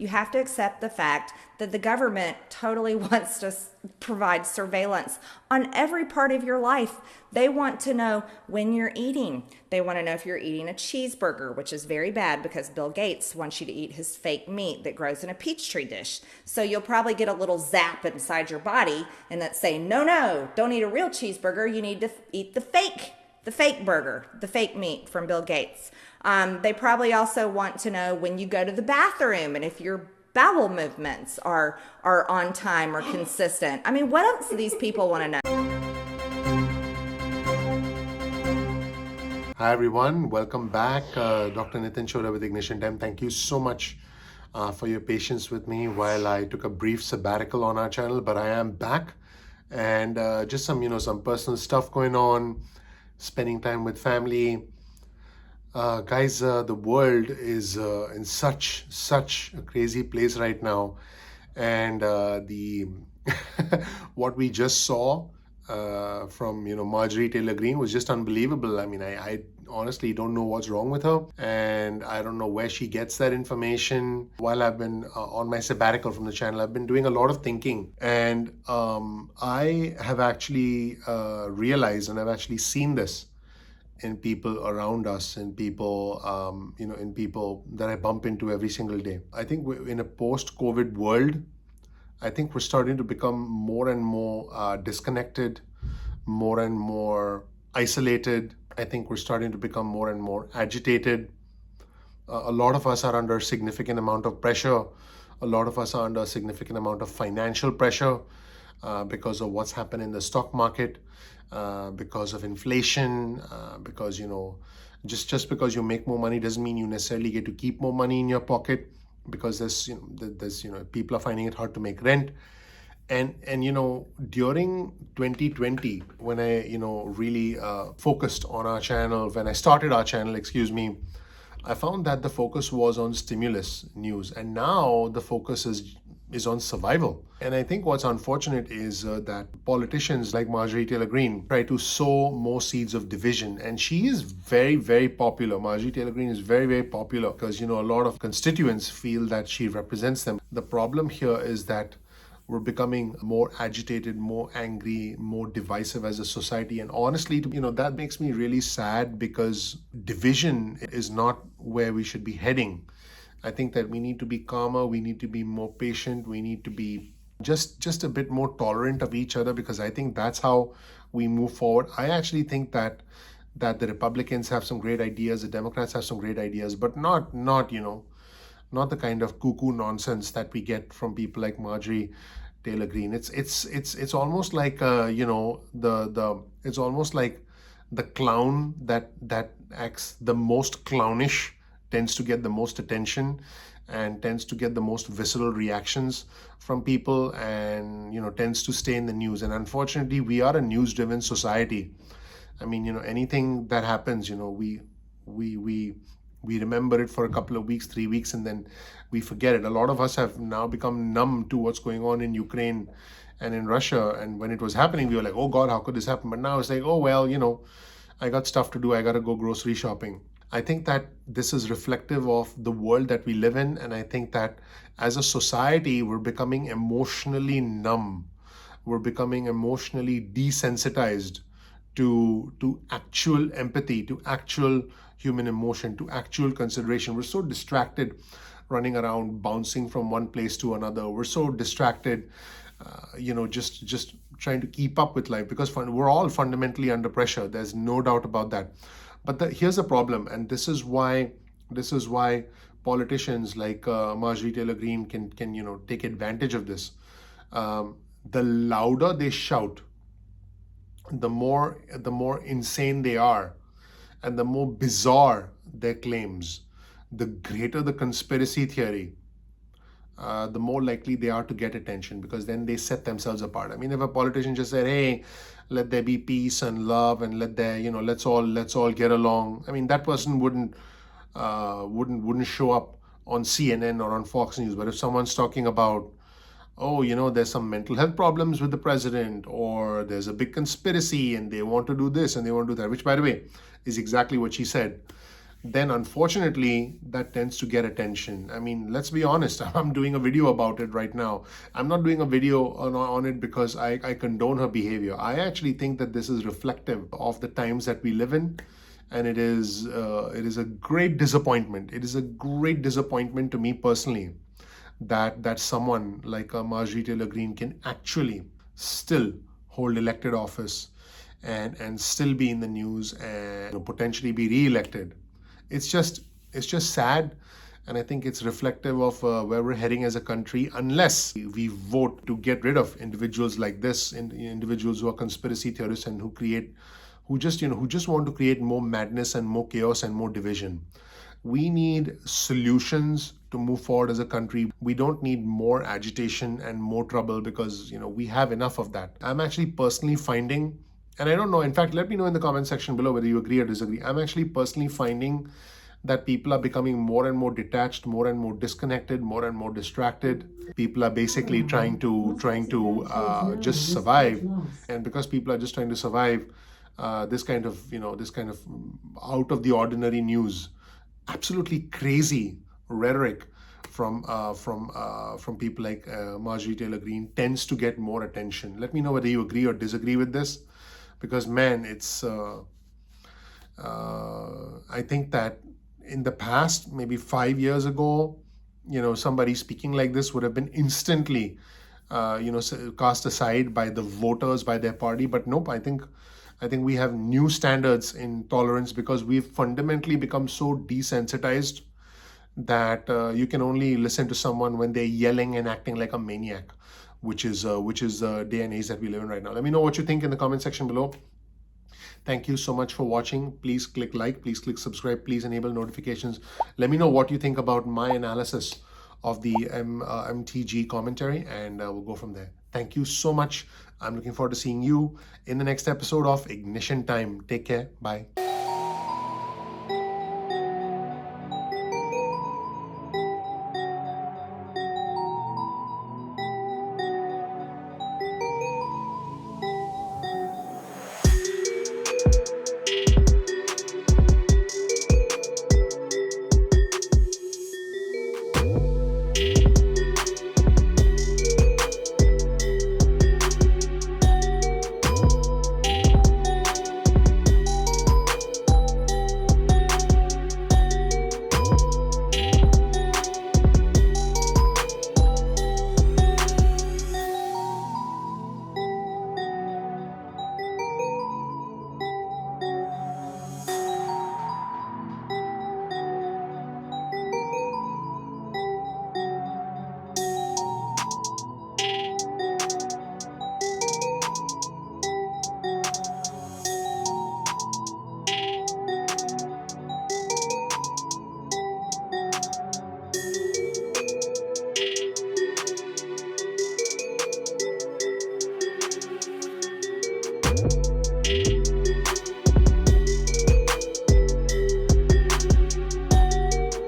You have to accept the fact that the government totally wants to provide surveillance on every part of your life. They want to know when you're eating. They want to know if you're eating a cheeseburger, which is very bad because Bill Gates wants you to eat his fake meat that grows in a Peachtree dish. So you'll probably get a little zap inside your body and that's saying, no, no, don't eat a real cheeseburger. You need to eat the fake burger, the fake meat from Bill Gates. They probably also want to know when you go to the bathroom and if your bowel movements are on time or consistent. I mean, what else do these people want to know? Hi everyone, welcome back. Dr. Nitin Chhoda with Ignition Time. Thank you so much for your patience with me while I took a brief sabbatical on our channel, but I am back and just some personal stuff going on, spending time with family. Guys, the world is in such a crazy place right now, and the what we just saw from Marjorie Taylor Green was just unbelievable. I mean, I honestly don't know what's wrong with her, and I don't know where she gets that information. While I've been on my sabbatical from the channel, I've been doing a lot of thinking, and I have actually realized, and I've actually seen this in people around us, in people, in people that I bump into every single day. I think in a post-COVID world, I think we're starting to become more and more disconnected, more and more isolated. I think we're starting to become more and more agitated. A lot of us are under a significant amount of pressure. A lot of us are under a significant amount of financial pressure because of what's happened in the stock market, because of inflation, because, just because you make more money doesn't mean you necessarily get to keep more money in your pocket, because there's people are finding it hard to make rent. And during 2020, when I really focused on our channel, when I started our channel, I found that the focus was on stimulus news, and now the focus is on survival. And I think what's unfortunate is that politicians like Marjorie Taylor Green try to sow more seeds of division. And she is very, very popular. Marjorie Taylor Green is very, very popular because, a lot of constituents feel that she represents them. The problem here is that we're becoming more agitated, more angry, more divisive as a society. And honestly, that makes me really sad, because division is not where we should be heading. I think that we need to be calmer, we need to be more patient, we need to be just a bit more tolerant of each other, because I think that's how we move forward. I actually think that the Republicans have some great ideas, the Democrats have some great ideas, but not the kind of cuckoo nonsense that we get from people like Marjorie Taylor Green. It's almost like it's almost like the clown that acts the most clownish tends to get the most attention and tends to get the most visceral reactions from people, and tends to stay in the news. And unfortunately, we are a news-driven society. I mean, anything that happens, we remember it for a couple of weeks, 3 weeks, and then we forget it. A lot of us have now become numb to what's going on in Ukraine and in Russia. And when it was happening, we were like, oh God, how could this happen? But now it's like, oh, well, I got stuff to do. I got to go grocery shopping. I think that this is reflective of the world that we live in. And I think that as a society, we're becoming emotionally numb. We're becoming emotionally desensitized to actual empathy, to actual human emotion, to actual consideration. We're so distracted running around, bouncing from one place to another. We're so distracted, just trying to keep up with life, because we're all fundamentally under pressure. There's no doubt about that. But here's the problem, and this is why politicians like Marjorie Taylor Greene can take advantage of this. The louder they shout, the more insane they are, and the more bizarre their claims, the greater the conspiracy theory, the more likely they are to get attention, because then they set themselves apart. I mean, if a politician just said, hey, let there be peace and love, and let's all get along, I mean, that person wouldn't show up on CNN or on Fox News. But if someone's talking about, oh, there's some mental health problems with the president, or there's a big conspiracy and they want to do this and they want to do that, which, by the way, is exactly what she said. then unfortunately that tends to get attention. I mean, let's be honest, I'm doing a video about it right now. I'm not doing a video on it because I condone her behavior. I actually think that this is reflective of the times that we live in, and it is a great disappointment. It is a great disappointment to me personally that someone like Marjorie Taylor Green can actually still hold elected office and still be in the news and potentially be re-elected. It's just sad, and I think it's reflective of where we're heading as a country unless we vote to get rid of individuals like this, individuals who are conspiracy theorists and who just want to create more madness and more chaos and more division. We need solutions to move forward as a country. We don't need more agitation and more trouble because we have enough of that. I'm actually personally finding, and I don't know, in fact, let me know in the comment section below whether you agree or disagree. I'm actually personally finding that people are becoming more and more detached, more and more disconnected, more and more distracted. People are basically trying to just survive, and because people are just trying to survive, this kind of out of the ordinary news, absolutely crazy rhetoric from people like Marjorie Taylor Greene tends to get more attention. Let me know whether you agree or disagree with this, because man, it's I think that in the past, maybe 5 years ago, somebody speaking like this would have been instantly cast aside by the voters, by their party. But nope, I think we have new standards in tolerance because we've fundamentally become so desensitized that you can only listen to someone when they're yelling and acting like a maniac, which is the day and age that we live in right now. Let me know what you think in the comment section below. Thank you so much for watching. Please click like, please click subscribe, please enable notifications. Let me know what you think about my analysis of the MTG commentary, and we'll go from there. Thank you so much. I'm looking forward to seeing you in the next episode of Ignition Time. Take care. Bye.